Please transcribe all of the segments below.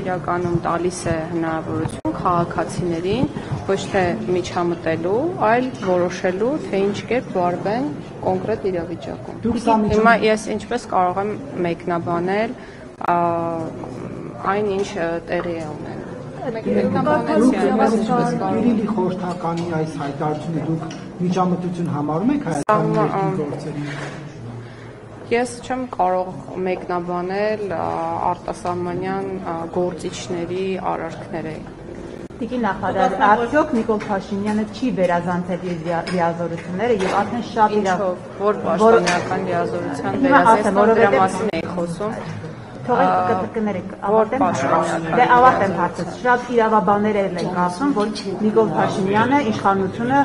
իրականում տալիս է հնարավորություն քաղաքացիներին ոչ թե միջամտելու, այլ որոշելու, թե ինչ կերպ վարվեն կոնկրետ իրավիճակում։ Հիմա ես ինչպես կարող եմ մեկնաբանել այն, ինչ տեղի է ունենում։ Կիրիլի խորհրդականի այս հայտարարությունը դուք միջամտություն համարում եք հայաստանի գործերին։ Ես չեմ կարող մեկնաբանել արտասահմանյան գործիչների արարքները։ Տիկին նախարար, արդյոք Նիկոլ Փաշինյանը չի վերազանցել լիազորությունները եւ արդեն շատ որ պաշտոնական լիազորության վերազանցման դրա մասին էի խոսում։ Թողեք կներեք, ավարտեմ հարցը։ Շատ իրավաբաններ են ասում, որ Նիկոլ Փաշինյանը իշխանությունը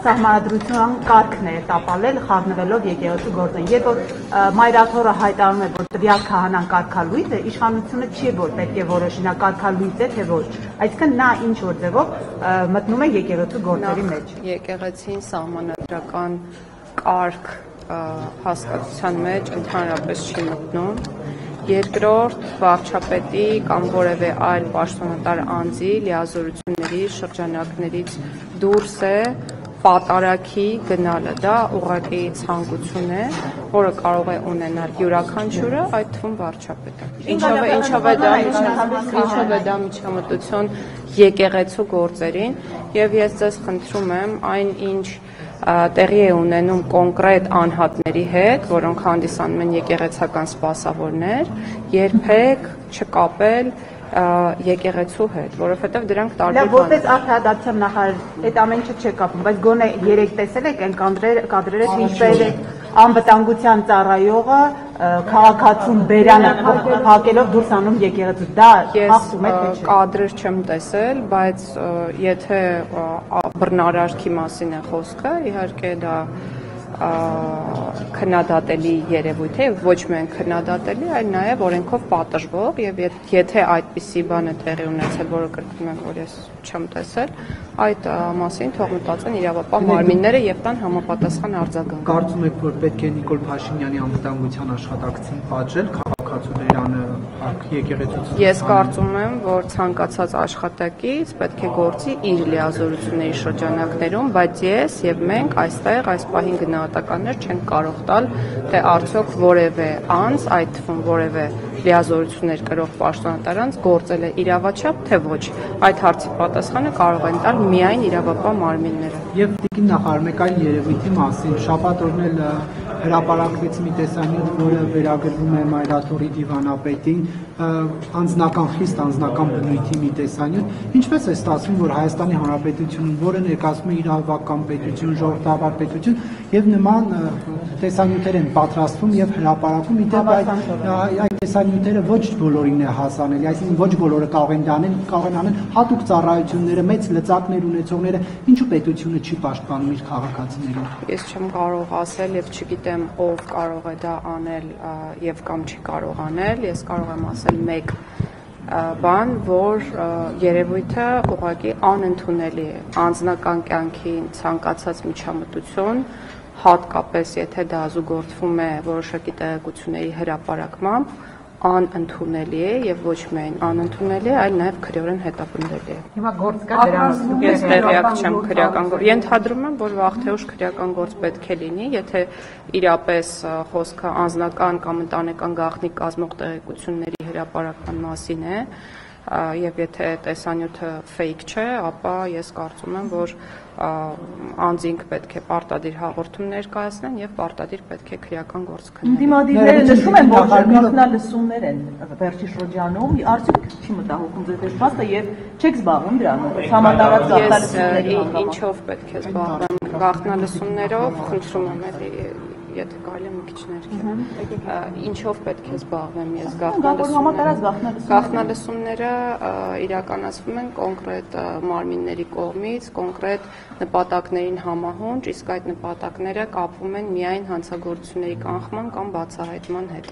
սահմանադրության կարգն է տապալել խառնվելով եկեղեցու գործին։ Երբ որ մայրաթորը հայտարարում է, որ տվյալ քահանան կարգալույծ է, իշխանությունը չի որ պետք է որոշի նա կարգալույծ է թե ոչ։ Այսինքն նա ինչ որ ձևով մտնում է եկեղեցու գործերի մեջ։ Եկեղեցին սահմանադրական կարգ հասկացության մեջ ընդհանրապես չի մտնում։ Երկրորդ, վարչապետի կամ որևէ այլ պաշտոնատար անձի լիազորությունների շրջանակներից դուրս է պատարագի գնալը, դա ուղղակի ցանկություն է, որը կարող է ունենալ յուրաքանչյուրը, այդ թվում վարչապետը։ Ինչով է դա միջամտություն եկեղեցու գործերին, եւ ես ձեզ խնդրում եմ այն ինչ տեղի է ունենում կոնկրետ անհատների հետ, որոնք հանդիսանում են եկեղեցական սպասավորներ, երբեք չկապել եկեղեցու հետ, որովհետև դրանք տարբեր բաներ են։ Որպես արտահայտության նախարար, այդ ամեն ինչը չի կապում, բայց գոնե երեք տեսել եք այն կադրերը, ինչպես է անվտանգության ծառայողը քաղաքացուն բերանը փակելով դուրս անում եկեղեցու։ Դա հաղթում է թե չէ։ Կադրեր չեմ տեսել, բայց եթե բռնարարքի մասին է խոսքը, իհարկե դա քննադատելի երևույթ է, ոչ միայն քննադատելի, այլ նաև օրենքով պատժվող, եւ եթե այդպիսի բան է տեղի ունեցել, որը կրկնում եմ, որ ես չեմ տեսել, այդ մասին թող մտածեն իրավապահ մարմինները եւ տան համապատասխան արձագանք։ Կարծում եք, որ պետք է Նիկոլ Փաշինյանի անվտանգության աշխատակցին պատժել քաղաքացու բերանը եկեղեցուց։ Ես կարծում եմ, որ ցանկացած աշխատակից պետք է գործի իր լիազորությունների շրջանակներում, բայց ես եւ մենք այստեղ այս պահին գնահատականներ չենք կարող տալ, թե արդյոք որևէ անձ, այդ թվում որևէ լիազորություններ կրող պաշտոնատար անձ գործել է իրավաչափ, թե ոչ։ Այդ հարցի պատասխանը կարող են տալ միայն իրավապահ մարմինները։ Եվ տիկին նախարար, մեկ այլ երևույթի մասին շաբաթ օրն էլ հրապարակվեց մի տեսանյութ, որը վերագրվում է Մայրաթորի դիվանապետին, անձնական խիստ անձնական բնույթի մի տեսանյութ։ Ինչպես է ստացվում, որ Հայաստանի Հանրապետությունում, որը ներկայացնում է իրավական պետություն, ժողովրդավար պետություն, եւ նման տեսանյութեր են պատրաստվում եւ հրապարակվում, իդեպ այդ տեսանյութերը ոչ բոլորին է հասանելի, այսինքն ոչ բոլորը կարող են անել հատուկ ծառայությունները, մեծ լծակներ ունեցողները, ինչու պետությունը չի պաշտպանում իր քաղաքացիներին։ Ես չեմ կարող ասել եւ չգիտեմ ով կարող է դա անել եւ կամ չի կարող անել, ես կարող եմ ասել մեկ բան, որ երևույթը ուղղակի անընդունելի է անձնական կյանքի ցանկացած միջամտություն, հատկապես եթե դա զուգորդվում է որոշակի տեղեկությունների հրապարակմամբ, անընդունելի է եւ ոչ միայն անընդունելի է, այլ նաեւ քրեորեն հետապնդելի է։ Հիմա գործ կա դրանից։ Ես տեղյակ չեմ քրեական գործ։ Ենթադրում եմ, որ վաղ թե ուշ քրեական գործ պետք է լինի, եթե իրապես խոսքը անձնական կամ ընտանեկան գաղտնի կազմող տեղեկությունների հրապարակման մասին է, եւ եթե տեսանյութը fake չէ, ապա ես կարծում եմ, որ անձինք պետք է պարտադիր հաղորդում ներկայացնեն եւ պարտադիր պետք է քրեական գործ քննեն։ Դիմադիրները նշում են, որ գաղտնալսումներ են վերջի շրջանում, արդյոք չի մտահոգում ձեր դեպքը եւ չեք զբաղվում դրանով։ Համատարած գաղտնալսումների ինչով պետք է զբաղվեմ գաղտնալսումներով, խնդրում եմ էլի եթե կարելի մի քիչ ներքև։ Ինչով պետք է զբաղվեմ ես գաղտնալսումները իրականացվում են կոնկրետ մարմինների կողմից, կոնկրետ նպատակներին համահունչ, իսկ այդ նպատակները կապվում են միայն հանցագործությունների կանխման կամ բացահայտման հետ։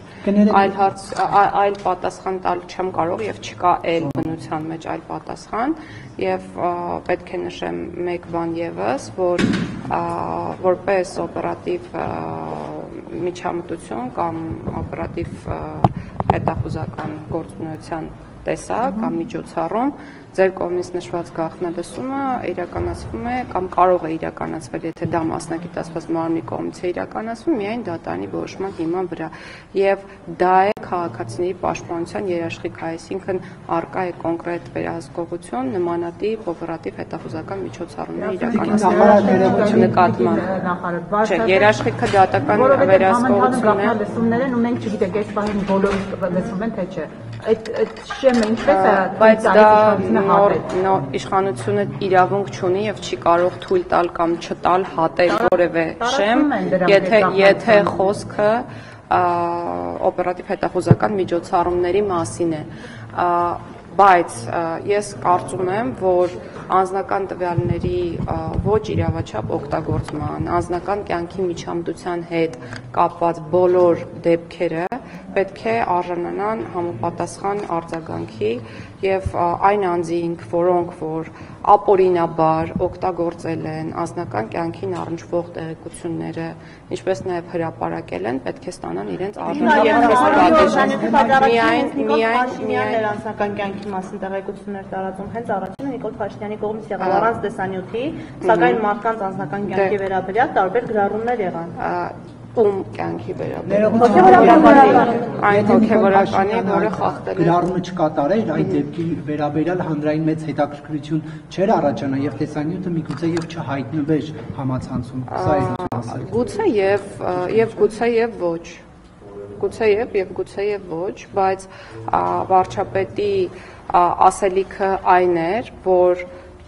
Այլ պատասխան տալ չեմ կարող եւ չկա այլ բնության մեջ այլ պատասխան եւ պետք է նշեմ մեկ բան եւս, որ որպես օպերատիվ միջամտություն կամ օպերատիվ հետախուզական գործունեության տեսակ կամ միջոցառում ձեր կողմից նշված գաղտնալսումը իրականացվում է կամ կարող է իրականացվել, եթե դա մասնագիտացված մարմնի կողմից է իրականացվում, միայն դատարանի որոշման հիման վրա։ Եվ դա է քաղաքացիների պաշտպանության երաշխիքը, այսինքն առկա է կոնկրետ վերահսկողություն նմանատիպ օպերատիվ հետախուզական միջոցառումներ իրականացնելու նկատմամբ։ Չէ, երաշխիքը դատական վերահսկողությունն է։ Լսումներն ու մենք չգիտենք այս բանը բոլորը լսում են թե չէ։ Այդ շեմը ինչպես է, բայց դա իշխանությունը իրավունք չունի եւ չի կարող թույլ տալ կամ չտալ հատել որևէ շեմ, եթե խոսքը օպերատիվ հետախուզական միջոցառումների մասին է, բայց ես կարծում եմ, որ անձնական տվյալների ոչ իրավաչափ օգտագործման, անձնական կյանքի միջամտության հետ կապված բոլոր դեպքերը պետք է արժանանան համապատասխան արձագանքի եւ այն անձինք, որոնք որ ապօրինաբար օգտագործել են անձնական կյանքին առնչվող տեղեկությունները, ինչպես նաեւ հրապարակել են, պետք է ստանան իրենց միայն անձնական կյանքի մասին տեղեկություններ տարածում հենց առաջինը Նիկոլ Փաշինյանի կողմից եղավ առանց տեսանյութի, սակայն մարդկանց անձնական կյանքի վերաբերյալ տարբեր գրառումներ եղան։ Ում կյանքի վերաբերյալ այն հոգևորականի, որը խախտել է գրառումը չկատարել, այդ դեպքի վերաբերյալ հանրային մեծ հետաքրքրություն չէր առաջանա եւ տեսանյութը միգուցե եւ չհայտնվեր համացանցում։ Սա է ասել։ Գուցե եւ ոչ։ Գուցե եւ ոչ, բայց վարչապետի ասելիքը այն էր, որ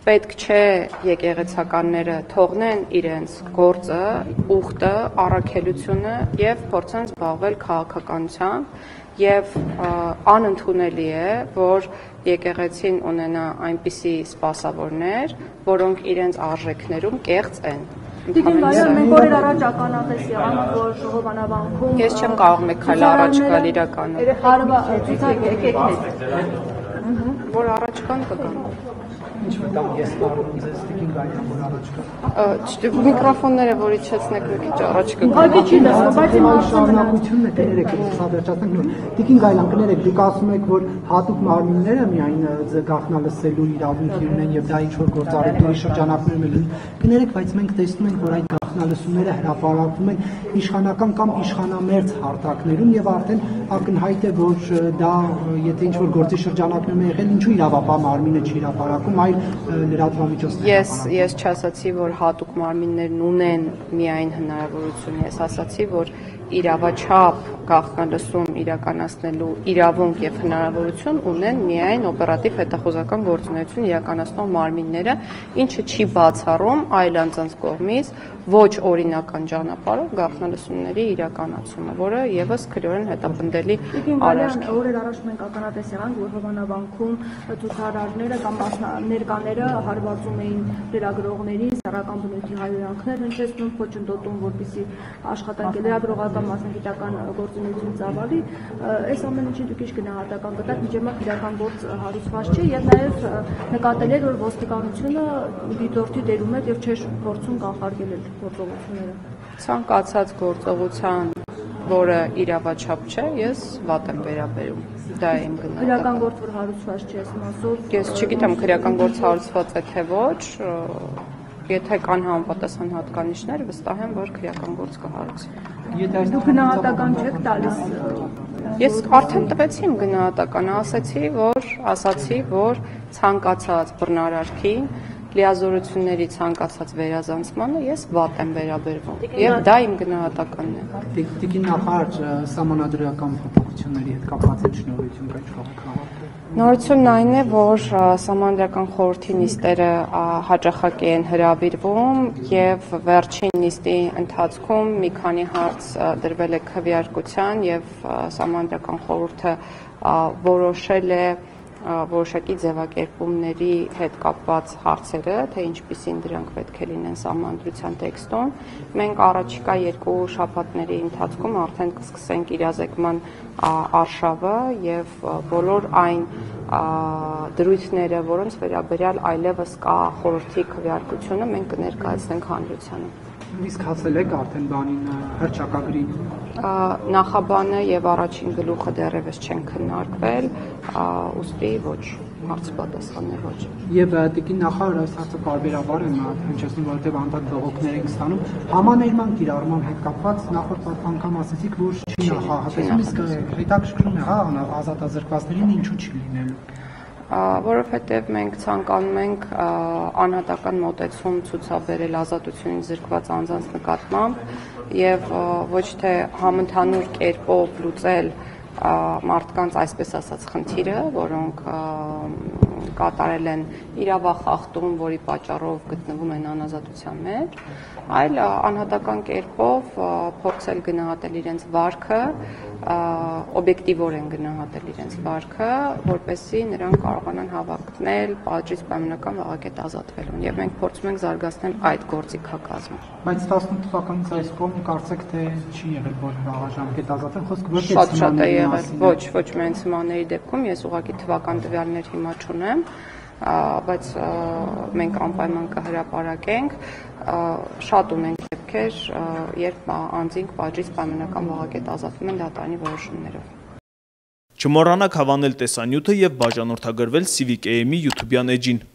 պետք չէ եկեղեցականները թողնեն իրենց գործը, ուխտը, առաքելությունը եւ փորձեն զբաղվել քաղաքականությամբ եւ անընդունելի է, որ եկեղեցին ունենա այնպիսի սպասավորներ, որոնք իրենց արժեքներում կեղծ են։ Տիկին Գալյան, մենք օրեր առաջ ականատես եղանք, որ Հովանավանքում Ես չեմ կարող մեկ քայլ առաջ գալ իրականում։ Ցուցակ եկեք Որ առաջ կան կգան։ Ինչ մտամ ես կարող ձեզ Տիկին Գալյան որ առաջ կա։ Միկրոֆոնները որ իջեցնեք մի քիչ առաջ կգան։ Ուղղակի չի լսվում, բայց իմ շարունակությունն է կներեք, սա վերջացնենք։ Տիկին Գալյան, կներեք, դուք ասում եք, որ հատուկ մարմինները միայն գաղտնալսելու իրավունք ունեն եւ դա ինչ որ գործառույթների շրջանակներում է լինում։ Կներեք, բայց մենք տեսնում ենք, որ այդ գաղտնալսումները հրապարակվում են իշխանական կամ իշխանամերձ հարթակներում եւ արդեն ակնհայտ է, որ դա եթե ինչ որ գործի շրջանակներում է եղել, ինչու իրավապահ մարմինը չի հրապարակում, այլ լրատվամիջոցները։ Ես չասացի, որ հատուկ մարմիններն ունեն միայն հնարավորություն, ես ասացի, որ իրավաչափ գաղտնալսում իրականացնելու իրավունք եւ հնարավորություն ունեն միայն օպերատիվ հետախուզական գործունեություն իրականացնող մարմինները, ինչը չի բացառում այլ անձանց կողմից ոչ օրինական ճանապարհով գաղտնալսումների իրականացումը, որը եւս քրեորեն հետապնդելի արարք է։ Օրեր առաջ մենք ականատես եղանք, որ Հովանավանքում ցուցարարները կամ ներկաները հարվածում էին լրագրողներին, սեռական բնույթի հայհոյանքներ հնչեցնում, փոչընդոտում, որպեսզի աշխատանքի լրագրողական մասնագիտական գործունեություն ծավալի, այս ամեն ինչի դուք ինչ գնահատական կտաք, միջեմակ իրական գործ հարուցված չէ եւ նաեւ նկատել էր, որ ոստիկանությունը դիտորդի դերում էր եւ չէր փորձում կանխարգելել գործողությունները։ Ցանկացած գործողության, որը իրավաչափ չէ, ես վատ եմ վերաբերում։ Դա է իմ գնահատականը։ Քրեական գործ որ հարուցված չէ, ասում։ Ես չգիտեմ քրեական գործ հարուցված է թե ոչ, եթե կան համապատասխան հատկանիշներ, վստահ եմ, որ քրեական գործ կհարուցի։ Դուք գնահատական չեք տալիս։ Ես արդեն տվեցի իմ գնահատականը, ասացի, որ ցանկացած բռնարարքին լիազորությունների ցանկացած վերազանցմանը ես վատ եմ վերաբերվում եւ դա իմ գնահատականն է։ Տիկին նախարար սահմանադրական փոփոխությունների հետ կապված է շնորհություն կա քաղաքում։ Նորությունն այն է, որ Սահմանադրական խորհրդի նիստերը հաճախակի են հրավիրվում եւ վերջին նիստի ընթացքում մի քանի հարց դրվել է քվեարկության եւ Սահմանադրական խորհուրդը որոշել է որոշակի ձևակերպումների հետ կապված հարցերը, թե ինչպիսին դրանք պետք է լինեն սահմանադրության տեքստում։ Մենք առաջիկա 2 շաբաթների ընթացքում արդեն կսկսենք իրազեկման արշավը եւ բոլոր այն դրույթները, որոնց վերաբերյալ այլևս կա խորհրդի քվեարկությունը, մենք կներկայացնենք հանրությանը։ Իսկ հասել եք արդեն բանին հռչակագրին։ Նախաբանը եւ առաջին գլուխը դեռևս չեն քննարկվել, ուստի ոչ, հարց պատասխաններ ոչ։ Եվ տիկին նախարար այս հարցը բարբերաբար եմ հնչեցնում, որովհետեւ անդադ բողոքներ ենք ստանում։ Համաներման կիրառման հետ կապված նախորդ անգամ ասացիք, որ չի նախահատեցում, իսկ հետաքրքրում է, հա, ազատազրկվածներին ինչու չի լինելու։ Որովհետև մենք ցանկանում ենք անհատական մոտեցում ցուցաբերել ազատությունից զրկված անձանց նկատմամբ եւ ոչ թե համընդհանուր կերպով լուծել մարդկանց այսպես ասած խնդիրը, որոնք կատարել են իրավախախտում, որի պատճառով գտնվում են անազատության մեջ, այլ անհատական կերպով փորձել գնահատել իրենց վարքը, օբյեկտիվորեն գնահատել իրենց վարքը, որպեսզի նրանք կարողանան հավակնել պատժից պայմանական վաղակետ ազատվելուն, եւ մենք փորձում ենք զարգացնել այդ գործիքակազմը։ Բայց 18 թվականից այս կողմ կարծեք թե չի եղել, որ վաղաժամկետ ազատեն, խոսքը ոչ շատ է եղել, ոչ միայն սմաների դեպքում, ես ուղղակի թվական տվյալներ հիմա չունեմ, բայց մենք անպայման կհրապարակենք, շատ ունենք դեպքեր, երբ անձինք պատժից պայմանական վաղակետ ազատվում են դատարանի որոշումներով։ Չմոռանաք հավանել տեսանյութը եւ բաժանորդագրվել Civic AM-ի YouTube-յան էջին։